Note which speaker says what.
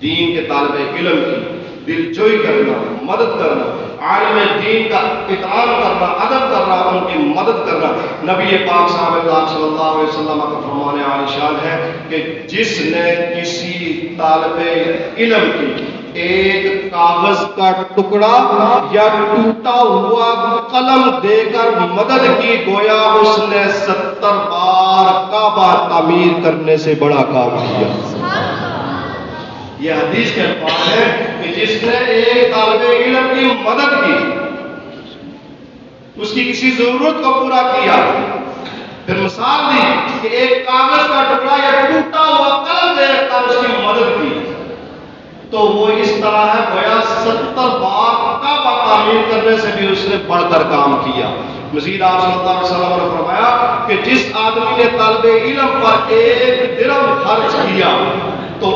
Speaker 1: دین کے طالب علم کی دل جوئی کرنا، مدد کرنا، عالم دین کا احترام کرنا، ادب کرنا، ان کی مدد کرنا، نبی پاک صلی اللہ علیہ وسلم کا فرمان عالی شان ہے کہ جس نے کسی طالب علم کی ایک کاغذ کا ٹکڑا یا ٹوٹا ہوا قلم دے کر مدد کی، گویا اس نے 70 بار کعبہ تعمیر کرنے سے بڑا کام کیا۔ یہ حدیث کے الفاظ ہے کہ جس نے ایک طالب علم کی مدد کی، اس کی کسی ضرورت کو پورا کیا، پھر مثال دی کہ ایک کاغذ کا ٹکڑا یا ٹوٹا ہوا قلم دے کر اس کی مدد کی، تو وہ اس طرح ہے گویا 70 بار کعبہ تعمیر کرنے سے بھی اس نے بڑھ کر کام کیا۔ مزید آپ صلی اللہ علیہ وسلم نے فرمایا کہ جس آدمی نے طالب علم پر 1 درہم خرچ کیا تو